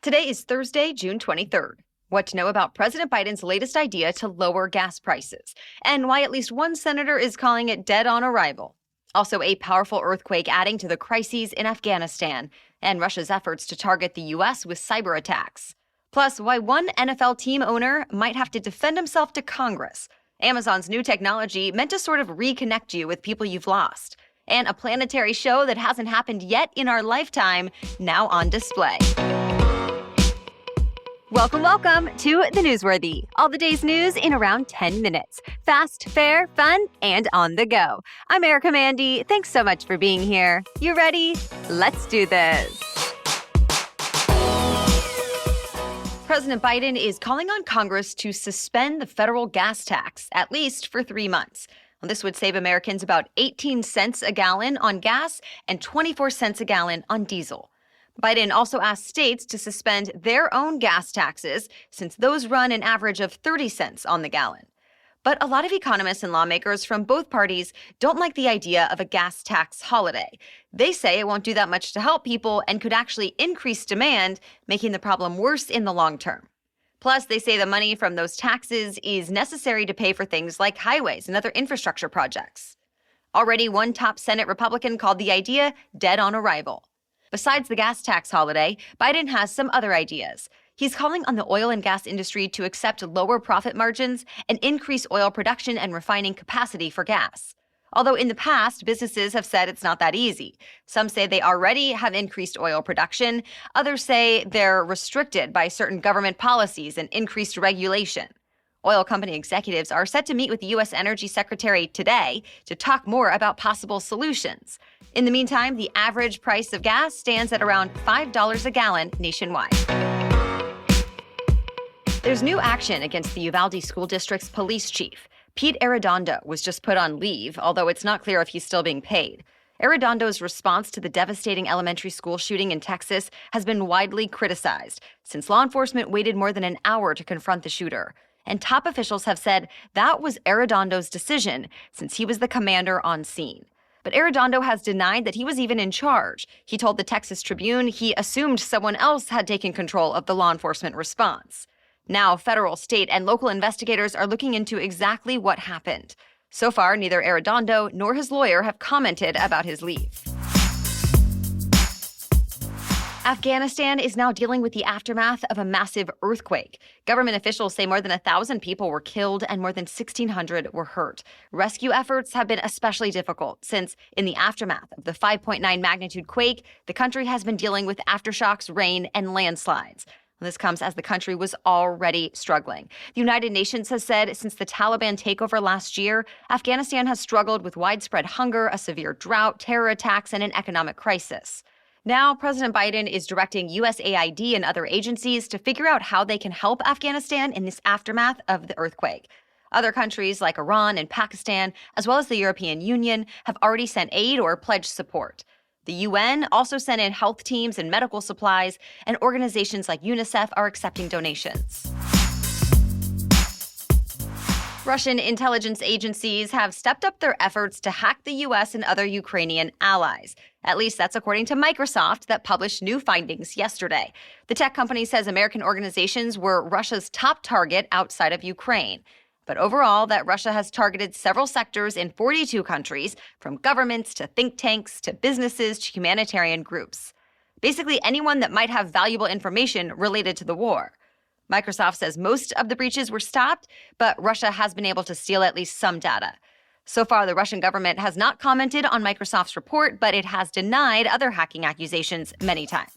Today is Thursday, June 23rd. What to know about President Biden's latest idea to lower gas prices, and why at least one senator is calling it dead on arrival. Also, a powerful earthquake adding to the crises in Afghanistan, and Russia's efforts to target the U.S. with cyberattacks. Plus, why one NFL team owner might have to defend himself to Congress. Amazon's new technology meant to sort of reconnect you with people you've lost. And a planetary show that hasn't happened yet in our lifetime, now on display. Welcome to The Newsworthy. All the day's news in around 10 minutes. Fast, fair, fun, and on the go. I'm Erica Mandy. Thanks so much for being here. You ready? Let's do this. President Biden is calling on Congress to suspend the federal gas tax, at least for 3 months. This would save Americans about 18 cents a gallon on gas and 24 cents a gallon on diesel. Biden also asked states to suspend their own gas taxes, since those run an average of 30 cents on the gallon. But a lot of economists and lawmakers from both parties don't like the idea of a gas tax holiday. They say it won't do that much to help people and could actually increase demand, making the problem worse in the long term. Plus, they say the money from those taxes is necessary to pay for things like highways and other infrastructure projects. Already, one top Senate Republican called the idea dead on arrival. Besides the gas tax holiday, Biden has some other ideas. He's calling on the oil and gas industry to accept lower profit margins and increase oil production and refining capacity for gas. Although in the past, businesses have said it's not that easy. Some say they already have increased oil production. Others say they're restricted by certain government policies and increased regulation. Oil company executives are set to meet with the U.S. Energy Secretary today to talk more about possible solutions. In the meantime, the average price of gas stands at around $5 a gallon nationwide. There's new action against the Uvalde School District's police chief. Pete Arredondo was just put on leave, although it's not clear if he's still being paid. Arredondo's response to the devastating elementary school shooting in Texas has been widely criticized, since law enforcement waited more than an hour to confront the shooter. And top officials have said that was Arredondo's decision, since he was the commander on scene. But Arredondo has denied that he was even in charge. He told the Texas Tribune he assumed someone else had taken control of the law enforcement response. Now, federal, state, and local investigators are looking into exactly what happened. So far, neither Arredondo nor his lawyer have commented about his leave. Afghanistan is now dealing with the aftermath of a massive earthquake. Government officials say more than 1,000 people were killed and more than 1,600 were hurt. Rescue efforts have been especially difficult since, in the aftermath of the 5.9 magnitude quake, the country has been dealing with aftershocks, rain, and landslides. This comes as the country was already struggling. The United Nations has said since the Taliban takeover last year, Afghanistan has struggled with widespread hunger, a severe drought, terror attacks, and an economic crisis. Now, President Biden is directing USAID and other agencies to figure out how they can help Afghanistan in this aftermath of the earthquake. Other countries like Iran and Pakistan, as well as the European Union, have already sent aid or pledged support. The UN also sent in health teams and medical supplies, and organizations like UNICEF are accepting donations. Russian intelligence agencies have stepped up their efforts to hack the U.S. and other Ukrainian allies. At least that's according to Microsoft, that published new findings yesterday. The tech company says American organizations were Russia's top target outside of Ukraine. But overall, that Russia has targeted several sectors in 42 countries, from governments to think tanks to businesses to humanitarian groups. Basically anyone that might have valuable information related to the war. Microsoft says most of the breaches were stopped, but Russia has been able to steal at least some data. So far, the Russian government has not commented on Microsoft's report, but it has denied other hacking accusations many times.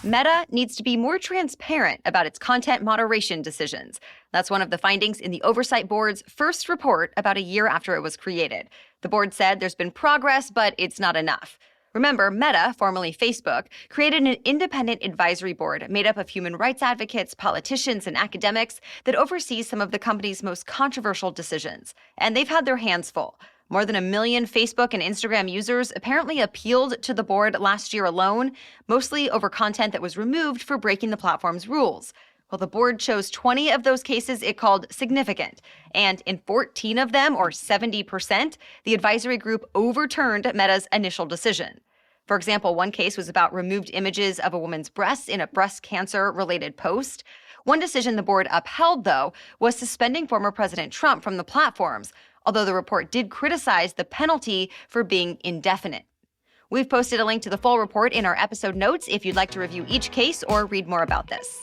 Meta needs to be more transparent about its content moderation decisions. That's one of the findings in the Oversight Board's first report about a year after it was created. The board said there's been progress, but it's not enough. Remember, Meta, formerly Facebook, created an independent advisory board made up of human rights advocates, politicians, and academics that oversees some of the company's most controversial decisions. And they've had their hands full. More than 1 million Facebook and Instagram users apparently appealed to the board last year alone, mostly over content that was removed for breaking the platform's rules. Well, the board chose 20 of those cases it called significant. And in 14 of them, or 70%, the advisory group overturned Meta's initial decision. For example, one case was about removed images of a woman's breasts in a breast cancer-related post. One decision the board upheld, though, was suspending former President Trump from the platforms, although the report did criticize the penalty for being indefinite. We've posted a link to the full report in our episode notes if you'd like to review each case or read more about this.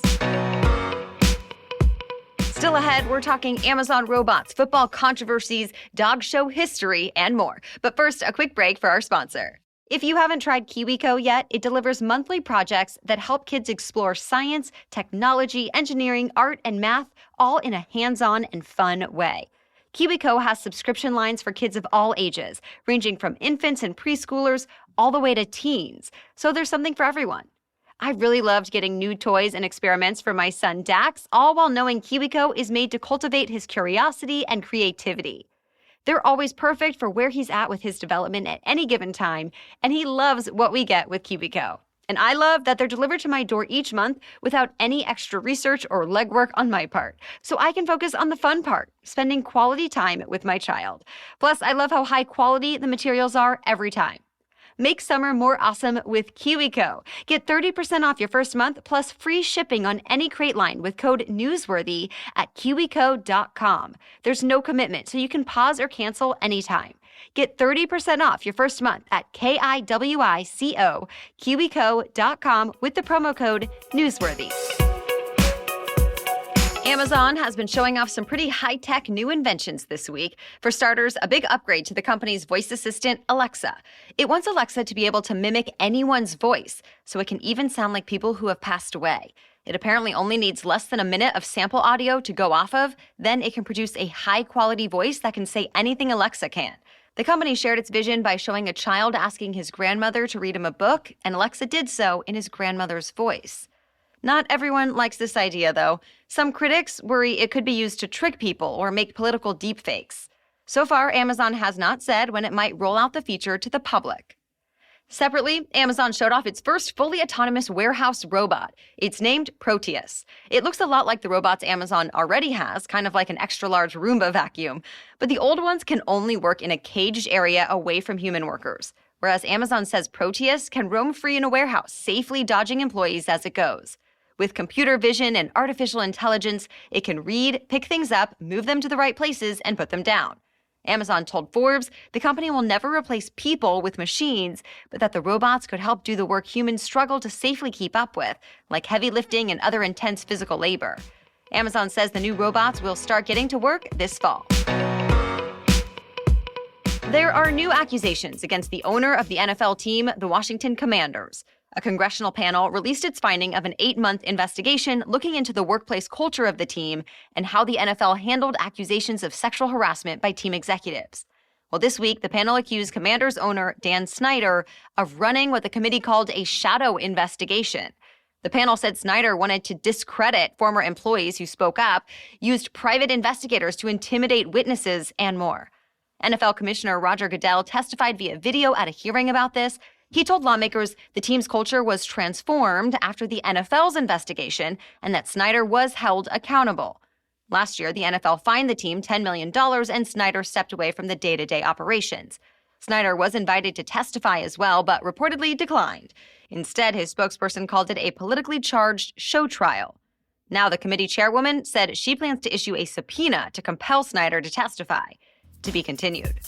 Still ahead, we're talking Amazon robots, football controversies, dog show history, and more. But first, a quick break for our sponsor. If you haven't tried KiwiCo yet, it delivers monthly projects that help kids explore science, technology, engineering, art, and math, all in a hands-on and fun way. KiwiCo has subscription lines for kids of all ages, ranging from infants and preschoolers all the way to teens. So there's something for everyone. I really loved getting new toys and experiments for my son Dax, all while knowing KiwiCo is made to cultivate his curiosity and creativity. They're always perfect for where he's at with his development at any given time, and he loves what we get with KiwiCo. And I love that they're delivered to my door each month without any extra research or legwork on my part, so I can focus on the fun part, spending quality time with my child. Plus, I love how high quality the materials are every time. Make summer more awesome with KiwiCo. Get 30% off your first month plus free shipping on any crate line with code NEWSWORTHY at kiwico.com. There's no commitment, so you can pause or cancel anytime. Get 30% off your first month at kiwico.com with the promo code NEWSWORTHY. Amazon has been showing off some pretty high-tech new inventions this week. For starters, a big upgrade to the company's voice assistant, Alexa. It wants Alexa to be able to mimic anyone's voice, so it can even sound like people who have passed away. It apparently only needs less than a minute of sample audio to go off of, then it can produce a high-quality voice that can say anything Alexa can. The company shared its vision by showing a child asking his grandmother to read him a book, and Alexa did so in his grandmother's voice. Not everyone likes this idea, though. Some critics worry it could be used to trick people or make political deepfakes. So far, Amazon has not said when it might roll out the feature to the public. Separately, Amazon showed off its first fully autonomous warehouse robot. It's named Proteus. It looks a lot like the robots Amazon already has, kind of like an extra-large Roomba vacuum. But the old ones can only work in a caged area away from human workers, whereas Amazon says Proteus can roam free in a warehouse, safely dodging employees as it goes. With computer vision and artificial intelligence, it can read, pick things up, move them to the right places, and put them down. Amazon told Forbes the company will never replace people with machines, but that the robots could help do the work humans struggle to safely keep up with, like heavy lifting and other intense physical labor. Amazon says the new robots will start getting to work this fall. There are new accusations against the owner of the NFL team, the Washington Commanders. A congressional panel released its finding of an 8-month investigation looking into the workplace culture of the team and how the NFL handled accusations of sexual harassment by team executives. Well, this week, the panel accused Commanders owner Dan Snyder of running what the committee called a shadow investigation. The panel said Snyder wanted to discredit former employees who spoke up, used private investigators to intimidate witnesses, and more. NFL Commissioner Roger Goodell testified via video at a hearing about this. He told lawmakers the team's culture was transformed after the NFL's investigation and that Snyder was held accountable. Last year, the NFL fined the team $10 million and Snyder stepped away from the day-to-day operations. Snyder was invited to testify as well, but reportedly declined. Instead, his spokesperson called it a politically charged show trial. Now, the committee chairwoman said she plans to issue a subpoena to compel Snyder to testify. To be continued.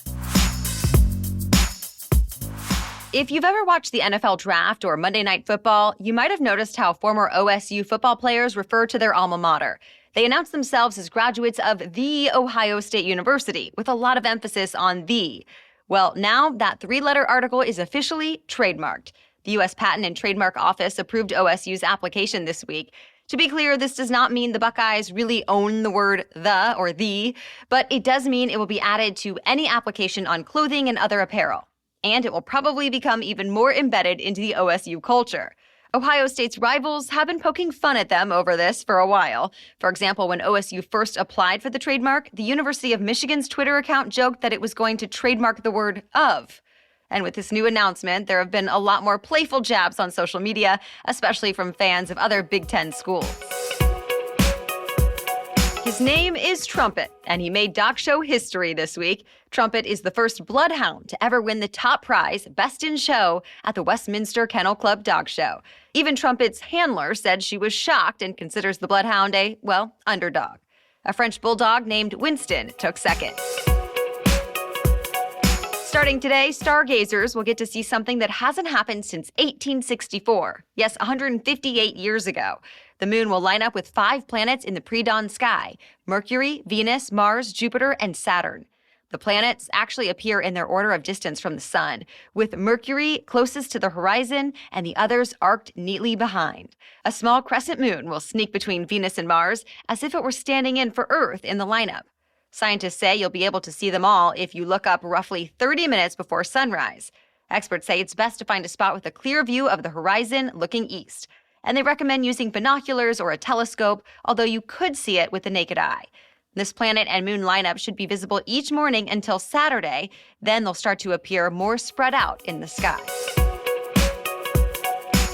If you've ever watched the NFL Draft or Monday Night Football, you might have noticed how former OSU football players refer to their alma mater. They announce themselves as graduates of the Ohio State University, with a lot of emphasis on the. Well, now that 3-letter article is officially trademarked. The U.S. Patent and Trademark Office approved OSU's application this week. To be clear, this does not mean the Buckeyes really own the word the or the, but it does mean it will be added to any application on clothing and other apparel. And it will probably become even more embedded into the OSU culture. Ohio State's rivals have been poking fun at them over this for a while. For example, when OSU first applied for the trademark, the University of Michigan's Twitter account joked that it was going to trademark the word of. And with this new announcement, there have been a lot more playful jabs on social media, especially from fans of other Big Ten schools. His His name is Trumpet, and he made dog show history this week. Trumpet is the first bloodhound to ever win the top prize, Best in Show, at the Westminster Kennel Club Dog Show. Even Trumpet's handler said she was shocked and considers the bloodhound a, well, underdog. A French bulldog named Winston took second. Starting today, stargazers will get to see something that hasn't happened since 1864. Yes, 158 years ago. The moon will line up with 5 planets in the pre-dawn sky: Mercury, Venus, Mars, Jupiter, and Saturn. The planets actually appear in their order of distance from the sun, with Mercury closest to the horizon and the others arced neatly behind. A small crescent moon will sneak between Venus and Mars as if it were standing in for Earth in the lineup. Scientists say you'll be able to see them all if you look up roughly 30 minutes before sunrise. Experts say it's best to find a spot with a clear view of the horizon looking east. And they recommend using binoculars or a telescope, although you could see it with the naked eye. This planet and moon lineup should be visible each morning until Saturday. Then they'll start to appear more spread out in the sky.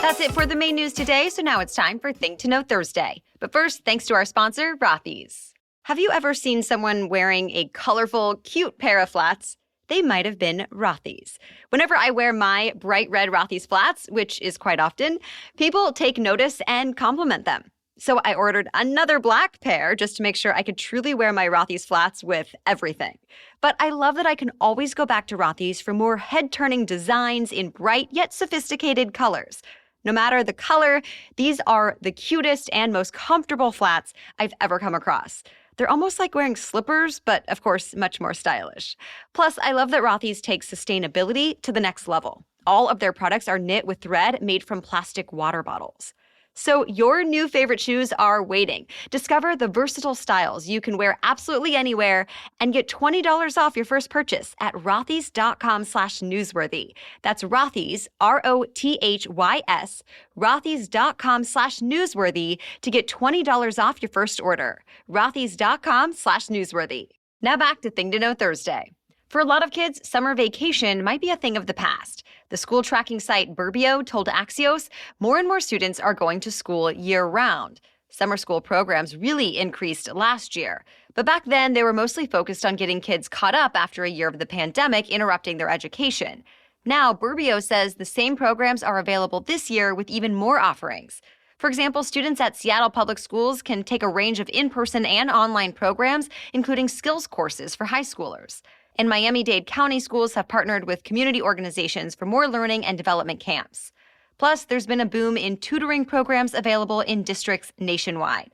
That's it for the main news today, so now it's time for Think to Know Thursday. But first, thanks to our sponsor, Rothy's. Have you ever seen someone wearing a colorful, cute pair of flats? They might have been Rothy's. Whenever I wear my bright red Rothy's flats, which is quite often, people take notice and compliment them. So I ordered another black pair just to make sure I could truly wear my Rothy's flats with everything. But I love that I can always go back to Rothy's for more head-turning designs in bright yet sophisticated colors. No matter the color, these are the cutest and most comfortable flats I've ever come across. They're almost like wearing slippers, but of course, much more stylish. Plus, I love that Rothy's takes sustainability to the next level. All of their products are knit with thread made from plastic water bottles. So your new favorite shoes are waiting. Discover the versatile styles you can wear absolutely anywhere and get $20 off your first purchase at rothys.com/newsworthy. That's Rothys, Rothys, rothys.com/newsworthy to get $20 off your first order. rothys.com/newsworthy. Now back to Thing to Know Thursday. For a lot of kids, summer vacation might be a thing of the past. The school tracking site Burbio told Axios more and more students are going to school year-round. Summer school programs really increased last year. But back then, they were mostly focused on getting kids caught up after a year of the pandemic interrupting their education. Now, Burbio says the same programs are available this year with even more offerings. For example, students at Seattle Public Schools can take a range of in-person and online programs, including skills courses for high schoolers. And Miami-Dade County schools have partnered with community organizations for more learning and development camps. Plus, there's been a boom in tutoring programs available in districts nationwide.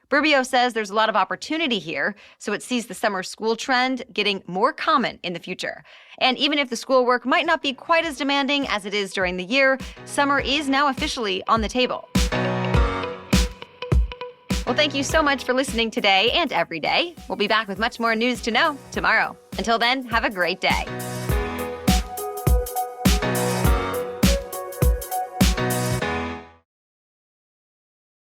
Burbio says there's a lot of opportunity here, so it sees the summer school trend getting more common in the future. And even if the schoolwork might not be quite as demanding as it is during the year, summer is now officially on the table. Well, thank you so much for listening today and every day. We'll be back with much more news to know tomorrow. Until then, have a great day.